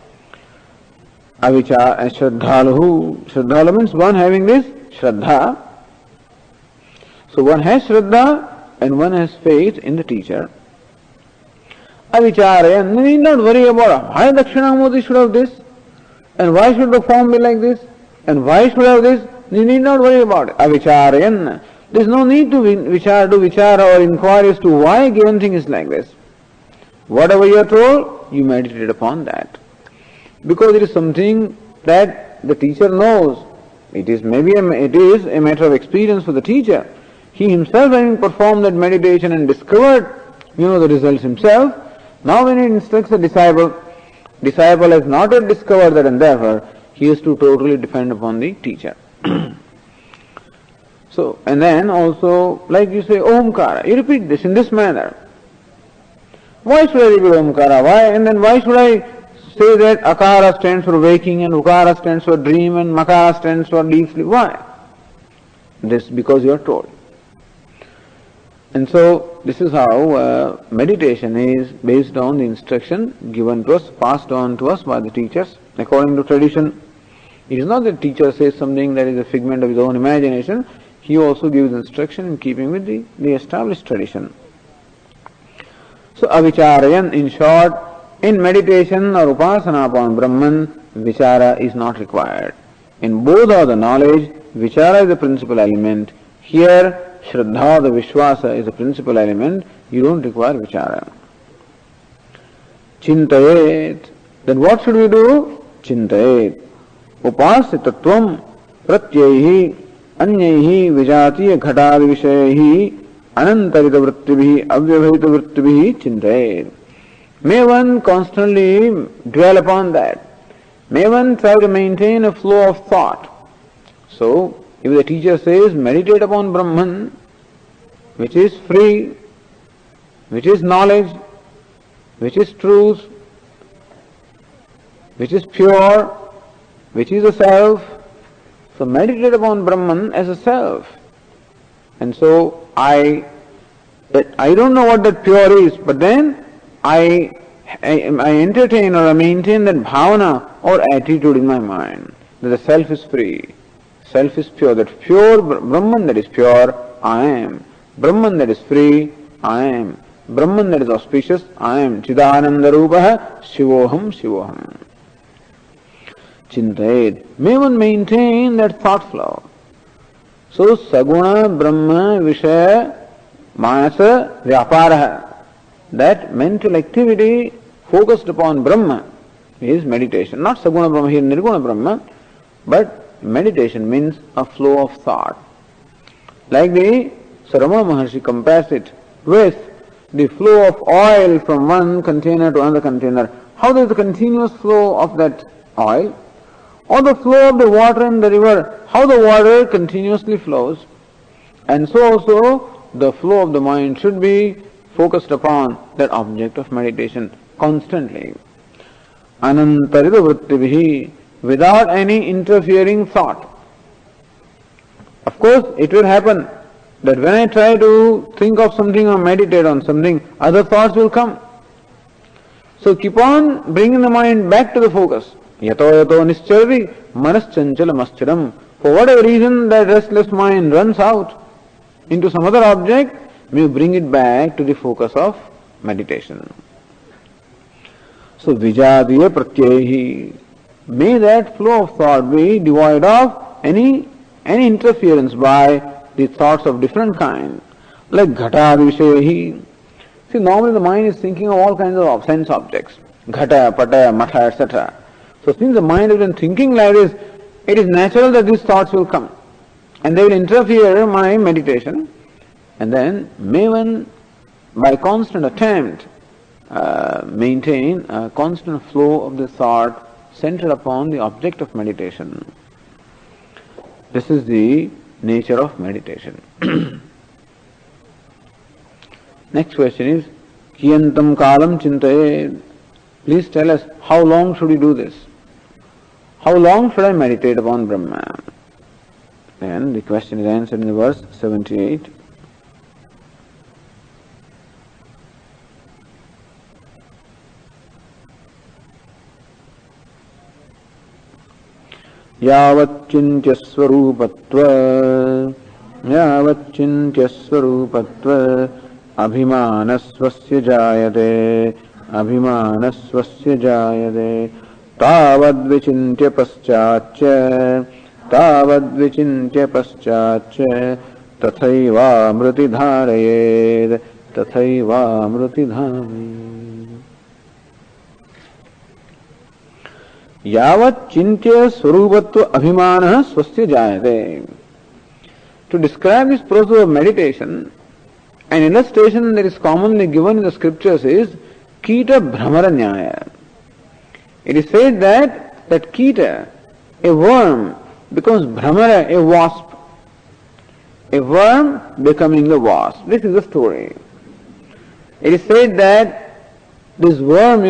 avichar and shraddhaluhu. Shraddhalu means one having this shraddha. So one has shraddha and one has faith in the teacher. Avichara, and need not worry about why Dakshinamurti should have this, and why should the form be like this, and why should have this. You need not worry about it. Avicharayan. There is no need to vichara or inquire as to why a given thing is like this. Whatever you are told, you meditate upon that. Because it is something that the teacher knows. It is a matter of experience for the teacher. He himself having performed that meditation and discovered, the results himself. Now when he instructs the disciple has not yet discovered that endeavor, he has to totally depend upon the teacher. So, and then also, like you say, Omkara, you repeat this in this manner. Why should I repeat Omkara? Why? And then why should I say that Akara stands for waking and Ukara stands for dream and Makara stands for deep sleep? Why? This because you are told. And so, this is how meditation is based on the instruction given to us, passed on to us by the teachers, according to tradition. It is not that the teacher says something that is a figment of his own imagination. He also gives instruction in keeping with the established tradition. So, avicharayan, in short, in meditation or upasana upon Brahman, vichara is not required. In both of the knowledge, vichara is the principal element. Here, Shraddha, the Vishwasa, is the principal element. You don't require vichara. Chintayet. Then what should we do? Chintayet. Upasya tattvam pratyaihi anyaihi vijatiya ghatad vishayahi anantarita vrittibihi avyavahita vrittibihi chintayet. May one constantly dwell upon that. May one try to maintain a flow of thought. So, if the teacher says, meditate upon Brahman, which is free, which is knowledge, which is truth, which is pure, which is a self, so meditate upon Brahman as a self. And so, I don't know what that pure is, but then I entertain or I maintain that bhavana or attitude in my mind, that the self is free. Self is pure, that pure Brahman that is pure, I am. Brahman that is free, I am. Brahman that is auspicious, I am. Chidananda Rupaha, Shivoham, Shivoham. Chintayed. May one maintain that thought flow. So, Saguna, Brahma, Vishaya, Manasa, Vyaparaha. That mental activity focused upon Brahma is meditation. Not Saguna Brahma here, Nirguna Brahma, but meditation means a flow of thought. Like the Ramana Maharshi compares it with the flow of oil from one container to another container. How does the continuous flow of that oil, or the flow of the water in the river, how the water continuously flows? And so also the flow of the mind should be focused upon that object of meditation constantly. Anantarita vrittibihi, without any interfering thought. Of course, it will happen that when I try to think of something or meditate on something, other thoughts will come. So keep on bringing the mind back to the focus. Yato yato nischarvi manaschanchalamascharam. For whatever reason that restless mind runs out into some other object, may you bring it back to the focus of meditation. So vijadiya pratyahi. May that flow of thought be devoid of any interference by the thoughts of different kind. Like ghatad vishayahi. See, normally the mind is thinking of all kinds of sense objects. ghata, pata, matha, etc. So since the mind has been thinking like this, it is natural that these thoughts will come. And they will interfere in my meditation. And then may one, by constant attempt, maintain a constant flow of the thought centered upon the object of meditation. This is the nature of meditation. Next question is, Kiyantam kalam chintaye. Please tell us, how long should we do this? How long should I meditate upon Brahma? Then the question is answered in the verse 78. Yavacchintya swarupatva abhimanasvasya jayate tavad vichintya paschatya tathaiva amriti dharayed. Yavat chintya swarupatva abhimana swasya jayate. To describe this process of meditation, an illustration that is commonly given in the scriptures is Kita Bhramara Nyaya. It is said that Kita, a worm, becomes Bhramara, a wasp. A worm becoming the wasp. This is the story. It is said that this worm,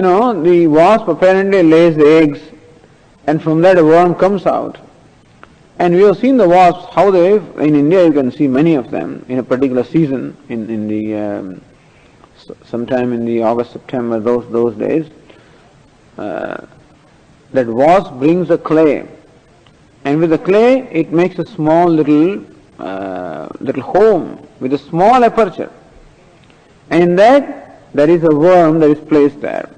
the wasp apparently lays the eggs, and from that a worm comes out. And we have seen the wasps, how they, in India you can see many of them in a particular season, in the sometime in the August, September, those days. That wasp brings the clay, and with the clay it makes a small little home with a small aperture, and in that there is a worm that is placed there.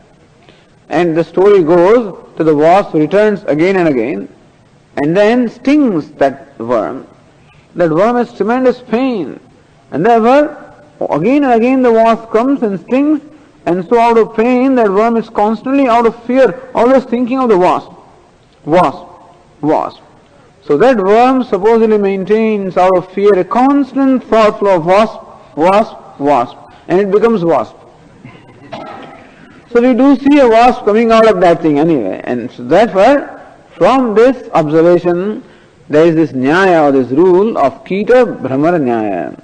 And the story goes that the wasp returns again and again, and then stings that worm. That worm has tremendous pain, and therefore again and again the wasp comes and stings, and so out of pain that worm is constantly, out of fear, always thinking of the wasp. So that worm supposedly maintains out of fear a constant thought flow of wasp, and it becomes wasp. So we do see a wasp coming out of that thing anyway, and so therefore from this observation there is this nyaya, or this rule of Kita Bhramara Nyaya,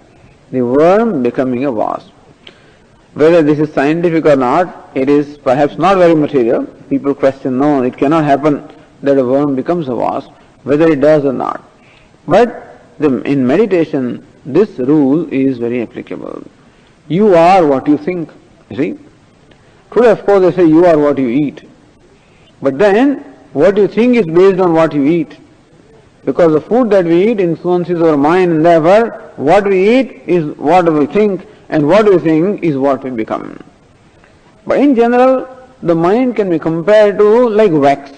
the worm becoming a wasp. Whether this is scientific or not, it is perhaps not very material. People question, no, it cannot happen that a worm becomes a wasp, whether it does or not. But in meditation, this rule is very applicable. You are what you think, you see. Today, of course, they say you are what you eat. But then, what you think is based on what you eat. Because the food that we eat influences our mind, and therefore, what we eat is what we think, and what we think is what we become. But in general, the mind can be compared to like wax.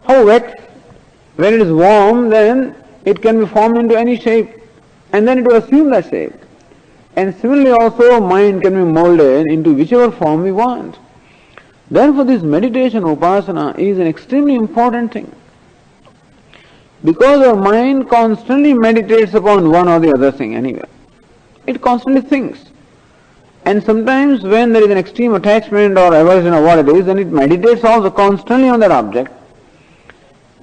How wax? When it is warm, then it can be formed into any shape, and then it will assume that shape. And similarly also, mind can be molded into whichever form we want. Therefore, this meditation upasana is an extremely important thing. Because our mind constantly meditates upon one or the other thing anyway. It constantly thinks. And sometimes when there is an extreme attachment or aversion or what it is, then it meditates also constantly on that object.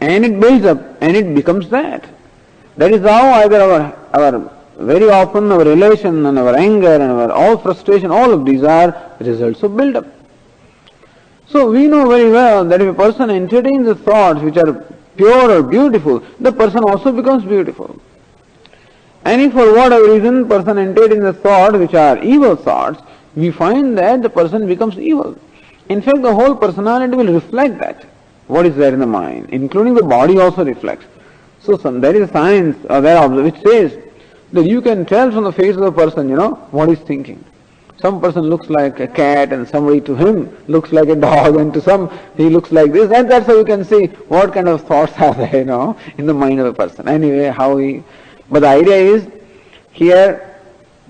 And it builds up and it becomes that. That is how either our very often our relation and our anger and our all frustration, all of these are results of build-up. So we know very well that if a person entertains the thoughts which are pure or beautiful, the person also becomes beautiful. And if for whatever reason person entertains the thoughts which are evil thoughts, we find that the person becomes evil. In fact, the whole personality will reflect that, what is there in the mind, including the body also reflects. So there is a science which says that you can tell from the face of the person, what he's thinking. Some person looks like a cat, and somebody to him looks like a dog, and to some he looks like this, and that's how you can see what kind of thoughts are there, in the mind of a person. Anyway, but the idea is, here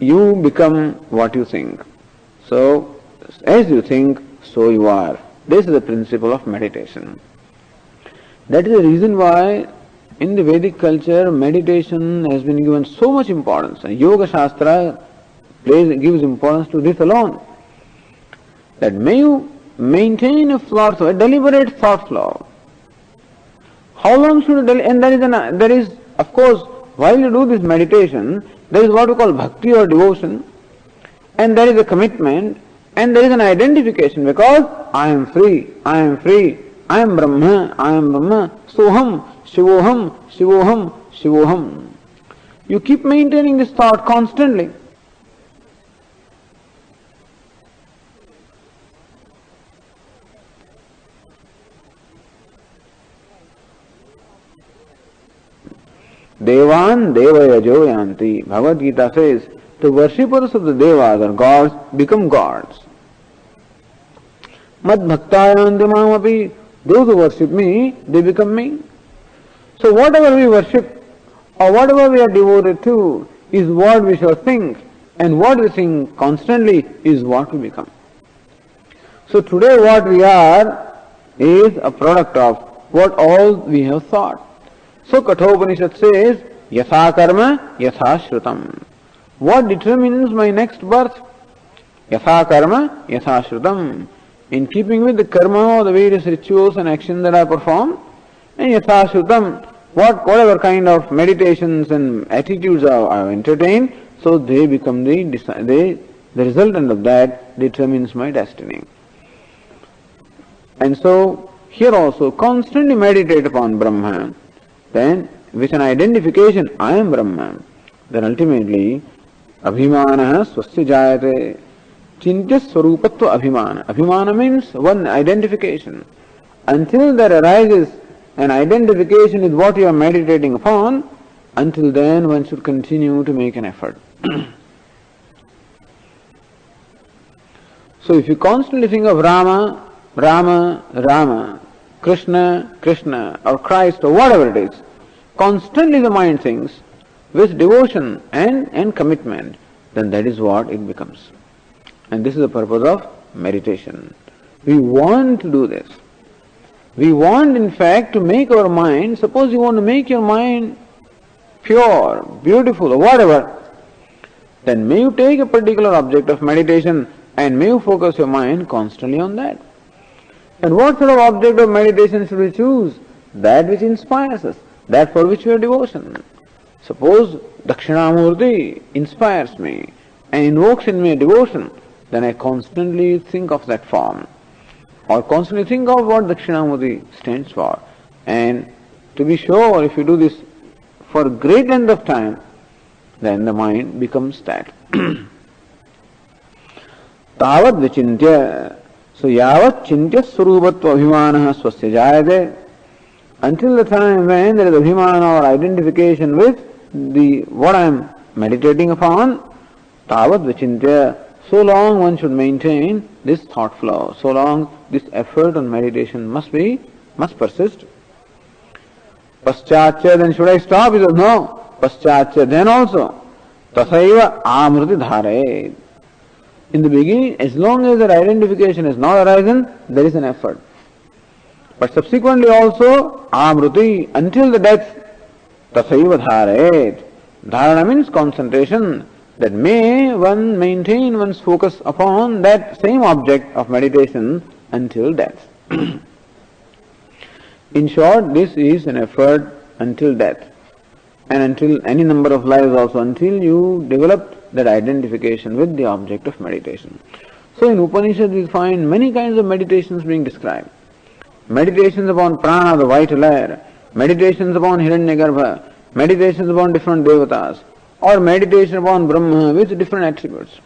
you become what you think. So, as you think, so so you are. This is the principle of meditation. That is the reason why in the Vedic culture meditation has been given so much importance. And Yoga Shastra gives importance to this alone. That may you maintain a flow, a deliberate thought flow. How long should you and there is, of course, while you do this meditation, there is what we call bhakti or devotion, and there is a commitment, and there is an identification, because I am free, I am free, I am Brahma, Soham, Shivoham, Shivoham, Shivoham. You keep maintaining this thought constantly. Devan Devayajo Yanti. Bhagavad Gita says, the worshippers of the Devas or gods become gods. Mad Bhaktayanti Mamapi. Those who worship me, they become me. So whatever we worship or whatever we are devoted to is what we shall think, and what we think constantly is what we become. So today what we are is a product of what all we have thought. So Kathopanishad says, Yatha karma, yatha shrutam. What determines my next birth? Yatha karma, yatha shrutam. In keeping with the karma or the various rituals and actions that I perform, and yatha shrutam, whatever kind of meditations and attitudes I have entertained, so they become the resultant of that determines my destiny. And so here also constantly meditate upon Brahman. Then with an identification, I am Brahman, then ultimately abhimana swasya jayate. Chintya swarupatva abhimana. Abhimana means one identification. Until there arises an identification with what you are meditating upon, until then one should continue to make an effort. So if you constantly think of Rama, Rama, Rama, Krishna, Krishna, or Christ, or whatever it is, constantly the mind thinks with devotion and commitment, then that is what it becomes. And this is the purpose of meditation. We want to do this. We want, in fact, to make our mind, suppose you want to make your mind pure, beautiful, or whatever, then may you take a particular object of meditation and may you focus your mind constantly on that. And what sort of object of meditation should we choose? That which inspires us, that for which we have devotion. Suppose Dakshinamurti inspires me and invokes in me a devotion, then I constantly think of that form, or constantly think of what Dakshinamurti stands for. And to be sure, if you do this for a great length of time, then the mind becomes that. Tavat vichintya. So yavat chintya swarupatva abhimana swasya jayate. Until the time when there is abhimana or identification with the what I am meditating upon, tavat vichintya. So long one should maintain this thought flow. So long this effort on meditation must persist. Paschatya, then should I stop? He says, no. Paschatya, then also. Tasaiva amriti dhare. In the beginning, as long as that identification is not arisen, there is an effort. But subsequently also, amriti, until the death, tasaiva dhare. Dharana means concentration. That may one maintain one's focus upon that same object of meditation until death. In short, this is an effort until death, and until any number of lives also, until you develop that identification with the object of meditation. So in Upanishad we find many kinds of meditations being described. Meditations upon prana, the vital air, meditations upon Hiranyagarbha, meditations upon different devatas, or meditation upon Brahma with different attributes.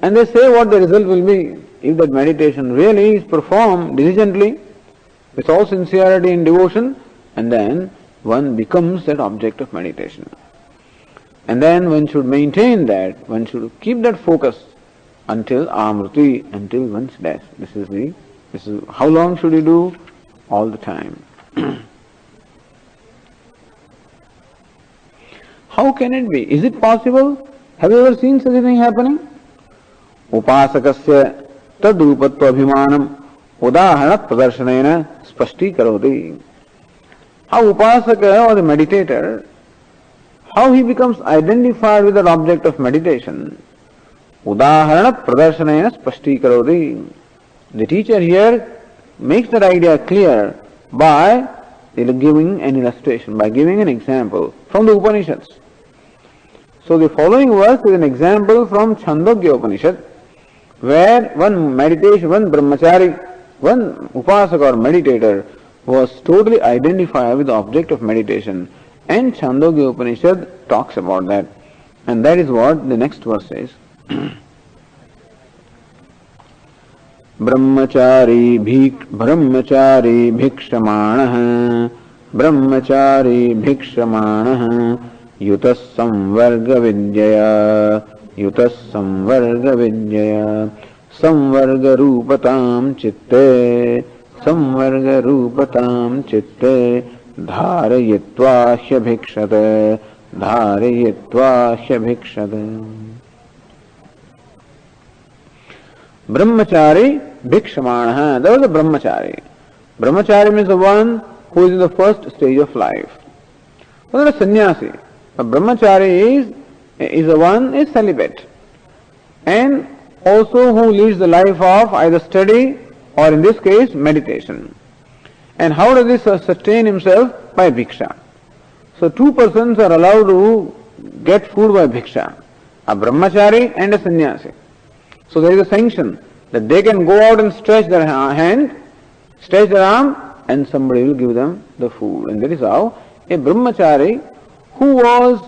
And they say what the result will be if that meditation really is performed diligently, with all sincerity and devotion, and then one becomes that object of meditation. And then one should maintain that, one should keep that focus until amriti, until one's death. This is how long should you do? All the time. How can it be? Is it possible? Have you ever seen such a thing happening? Upasakasya तद्रूपत्वाभिमानम् उदाहरण प्रदर्शनेन spashtīkaroti. How upasaka or the meditator, how he becomes identified with the object of meditation. Udaharana pradarsanena spashtīkaroti. The teacher here makes that idea clear by giving an illustration, by giving an example from the Upanishads. So the following verse is an example from Chandogya Upanishad, where one meditation, one brahmachari, one upasaka or meditator was totally identified with the object of meditation, and Chandogya Upanishad talks about that, and that is what the next verse says. ब्रह्मचारी भिक्षमाणः युतः संवर्गविद्यया संवर्गरूपतां चित्ते धारयित्वा ह्यभिक्षते Brahmachari bhikshamana. There was a brahmachari. Brahmachari means the one who is in the first stage of life. Well, there is a sannyasi. A brahmachari is the one is celibate, and also who leads the life of either study or in this case meditation. And how does this sustain himself? By bhiksha. So two persons are allowed to get food by bhiksha, a brahmachari and a sannyasi. So there is a sanction that they can go out and stretch their hand, stretch their arm, and somebody will give them the food. And that is how a brahmachari who was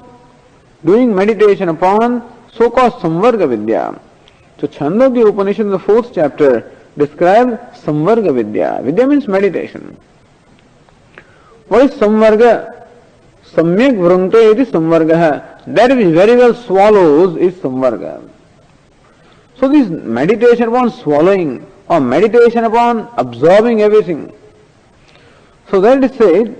doing meditation upon so-called samvarga vidya. So Chandogya Upanishad in the 4th chapter describes samvarga vidya. Vidya means meditation. What is samvarga? Samyak vrunte iti samvarga. That which very well swallows is samvarga. So this meditation upon swallowing or meditation upon absorbing everything. So that is said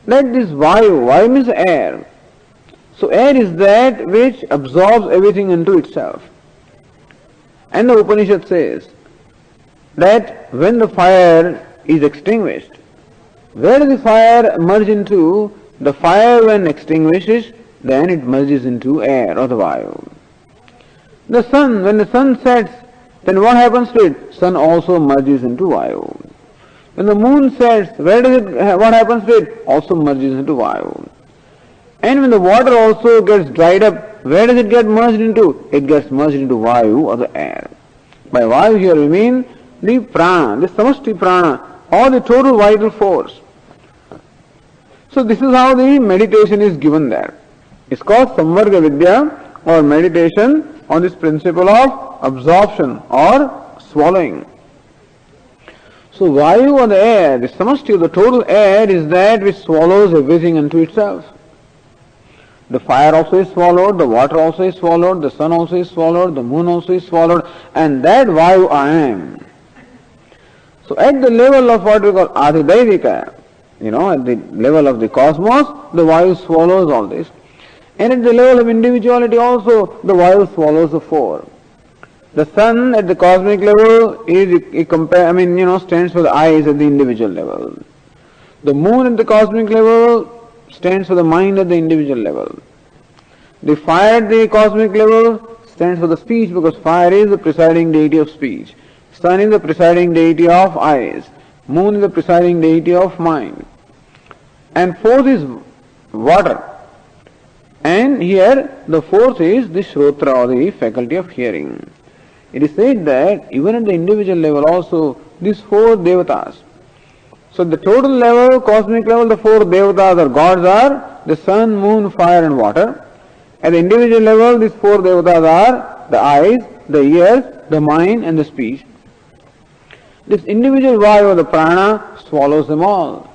that this vayu means air. So air is that which absorbs everything into itself. And the Upanishad says that when the fire is extinguished, where does the fire merge into? The fire when extinguishes, then it merges into air or the vayu. The sun, when the sun sets, then what happens to it? Sun also merges into vayu. When the moon sets, what happens to it? Also merges into vayu. And when the water also gets dried up, where does it get merged into? It gets merged into vayu or the air. By vayu here we mean the prana, the samashti prana, or the total vital force. So this is how the meditation is given there. It's called samvarga vidya or meditation on this principle of absorption or swallowing. So vayu or the air, the samashti of the total air is that which swallows everything into itself. The fire also is swallowed, the water also is swallowed, the sun also is swallowed, the moon also is swallowed, and that vayu I am. So at the level of what we call adhidaivika, at the level of the cosmos, the vayu swallows all this. And at the level of individuality also, the vayu swallows the four. The sun at the cosmic level stands for the eyes at the individual level. The moon at the cosmic level stands for the mind at the individual level. The fire at the cosmic level stands for the speech, because fire is the presiding deity of speech. Sun is the presiding deity of eyes. Moon is the presiding deity of mind. And fourth is water. And here the fourth is the shrotra or the faculty of hearing. It is said that even at the individual level also, these four devatas. So at the total level, cosmic level, the four devatas or gods are the sun, moon, fire and water. At the individual level, these four devatas are the eyes, the ears, the mind and the speech. This individual vayu or the prana swallows them all.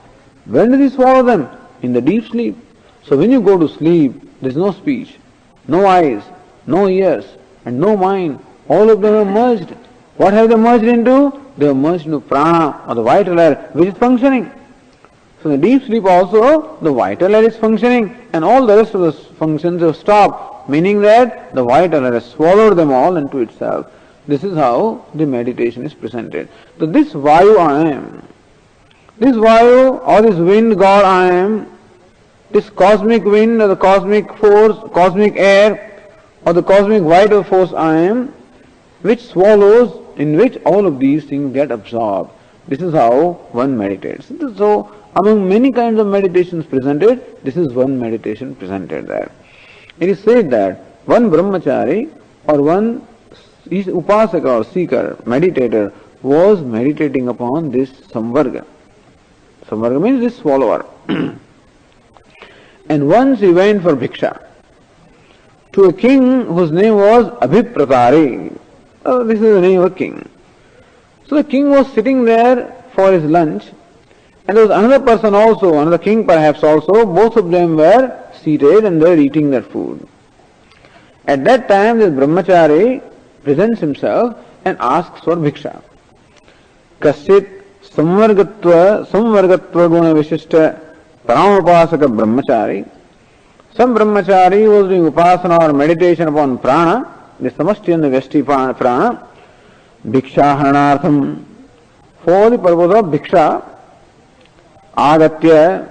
When does he swallow them? In the deep sleep. So when you go to sleep, there is no speech, no eyes, no ears and no mind. All of them are merged. What have they merged into? They have merged into prana or the vital air which is functioning. So in the deep sleep also the vital air is functioning and all the rest of the functions have stopped. meaning that the white air has swallowed them all into itself. This is how the meditation is presented. So this Vayu I am, this Vayu or this wind God I am, this cosmic wind or the cosmic force, cosmic air or the cosmic vital force I am, which swallows, in which all of these things get absorbed. This is how one meditates. So among many kinds of meditations presented, this is one meditation presented there. It is said that one brahmachari or one upasaka or seeker, meditator, was meditating upon this samvarga. Samvarga means this swallower. And once he went for bhiksha to a king whose name was Abhipratari. This is the name of a king. So the king was sitting there for his lunch, and there was another person also, another king perhaps also. Both of them were seated and they were eating their food. At that time, this brahmachari presents himself and asks for bhiksha. Kasit samvargatva guna vishishta paramapasaka brahmachari. Some brahmachari was doing upasana or meditation upon prana, the samashti and the vyashti prana, bhiksha haranartham, for the purpose of bhiksha, agatya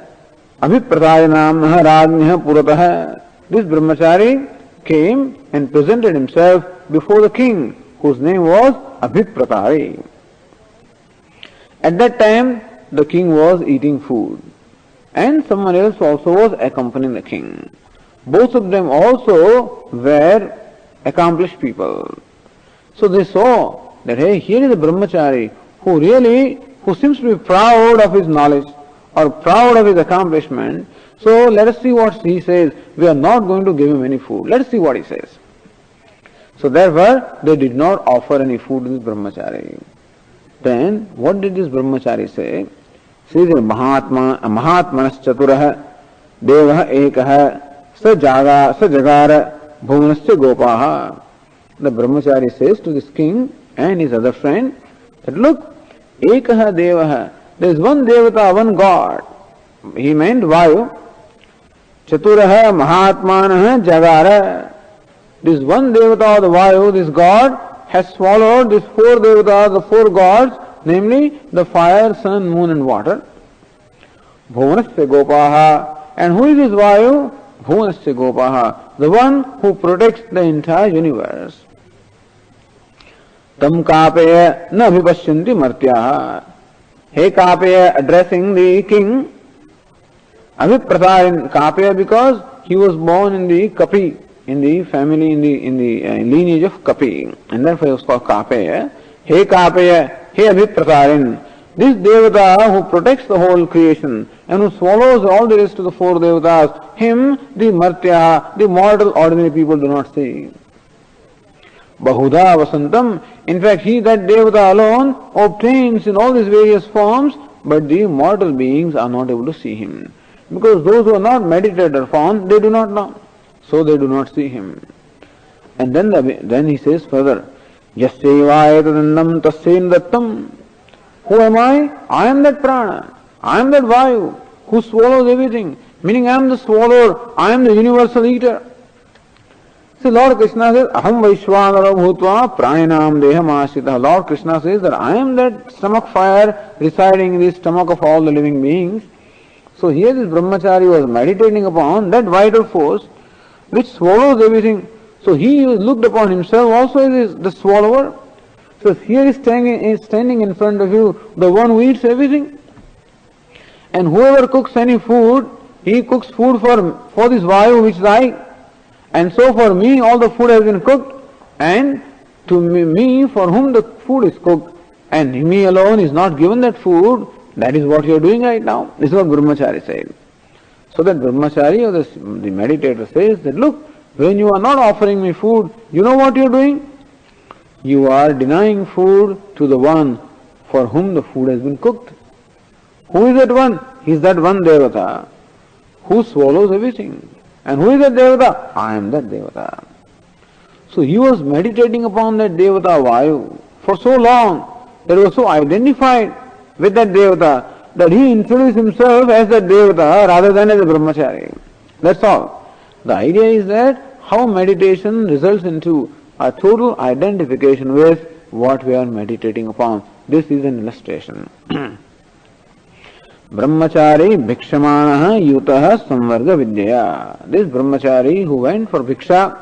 abhipratayana rajnah puratah. This brahmachari came and presented himself before the king, whose name was Abhipratari. At that time, the king was eating food, and someone else also was accompanying the king. Both of them also were accomplished people. So they saw that, hey, here is a brahmachari who seems to be proud of his knowledge or proud of his accomplishment. So let us see what he says. We are not going to give him any food. Let us see what he says. So therefore, they did not offer any food to this brahmachari. Then, what did this brahmachari say? Says, Mahatmanas chaturah devah ekah sajagara bhuvanasya gopaha. The brahmachari says to this king and his other friend that, look, ekah devah, there is one devata, one god. He meant Vayu. Chaturah Mahatmanah Jagara. This one devata of the Vayu, this god, has swallowed these four devatas, the four gods, namely the fire, sun, moon and water. Bhuvanasya gopaha. And who is this Vayu? Bhuvanasya gopaha, the one who protects the entire universe. Tam kapeya na abhipashyanti martyaha. Hey Kapeya, addressing the king, Abhiprata Kapeya, because he was born in the Kapi, in the family, in the lineage of Kapi, and therefore he was called Kapeya. Hey Kapeya, hey Abhipratarin, this devata who protects the whole creation and who swallows all the rest of the four devatas, him the Martya, the mortal ordinary people do not see. Bahudha vasantam, in fact he, that devata alone, obtains in all these various forms, but the mortal beings are not able to see him. Because those who are not meditated upon, they do not know. So they do not see him. And then he says further, Yasyevaya tadannam tasyen dattam. Who am I? I am that prana. I am that Vayu who swallows everything. Meaning I am the swallower. I am the universal eater. See, Lord Krishna says, Aham Vaishwanara Bhutva Pranyanam Deham Ashita. Lord Krishna says that I am that stomach fire residing in the stomach of all the living beings. So here this brahmachari was meditating upon that vital force which swallows everything. So he looked upon himself also as the swallower. So here is standing in front of you, the one who eats everything. And whoever cooks any food, he cooks food for this Vayu which is I. And so for me all the food has been cooked, and to me for whom the food is cooked, and me alone is not given that food, that is what you are doing right now. This is what brahmachari said. So that brahmachari or the meditator says that, look, when you are not offering me food, you know what you are doing? You are denying food to the one for whom the food has been cooked. Who is that one? He is that one devata who swallows everything. And who is that devata? I am that devata. So he was meditating upon that devata Vayu for so long that he was so identified with that devata that he introduced himself as that devata rather than as a brahmachari. That's all. The idea is that how meditation results into a total identification with what we are meditating upon. This is an illustration. Brahmachari bhikshamanaha yutaha samvarga vidyaya. This brahmachari who went for bhiksha,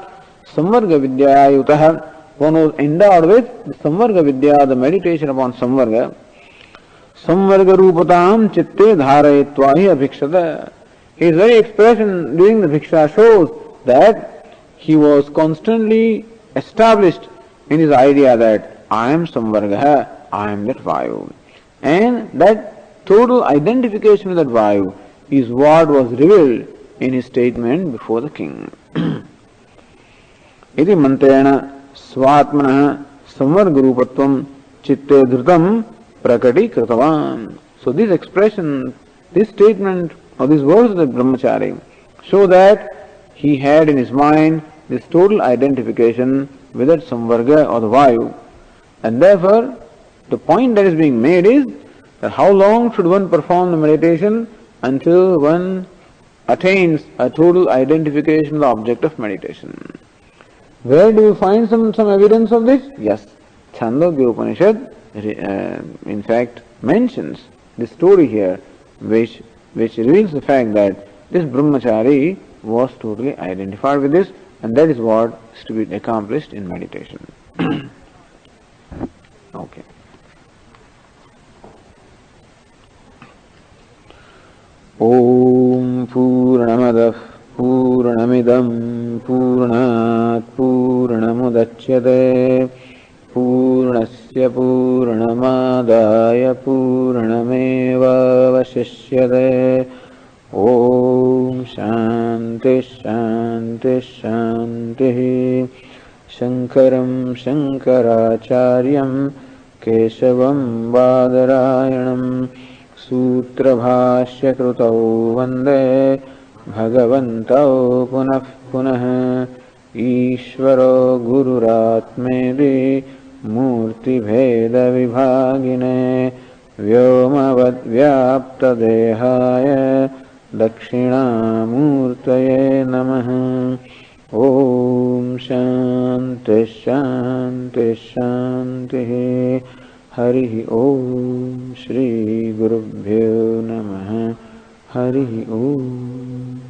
samvarga vidyaya yutaha, one was endowed with the samvarga vidya, the meditation upon samvarga. Samvarga rupatam chitte dharayitva hi abhikshata. His very expression during the bhiksha shows that he was constantly established in his idea that I am samvarga, I am that vayu. And that total identification with that vayu is what was revealed in his statement before the king. Iti mantrena swatmana samvarga rupatvam chitte dhrutam prakati kritavan. So this expression, this statement or these words of the brahmachari show that he had in his mind this total identification with that samvarga or the vayu. And therefore, the point that is being made is that how long should one perform the meditation until one attains a total identification with the object of meditation. Where do you find some evidence of this? Yes, Chandogya Upanishad in fact mentions this story here, which reveals the fact that this brahmachari was totally identified with this, and that is what is to be accomplished in meditation. Okay. Om Purnamadah Purnamidam Purnat Purnamudachyate Purnasya Purnamadaya Purnameva Vasishyate. Om Shanti Shanti Shanti. Shankaram Shankaracharyam Keshavam Badarayanam Sutrabhashya Krutau Vande Bhagavantau Punah Punah. Ishvaro Gururatmedi Murti Bheda Vibhagine Vyomavad Vyapta Dehaya Dakshinamurtaye Namaha. Om Shanti Shanti Shanti. Hari Om Shri Gurubhyo Namaha. Hari Om.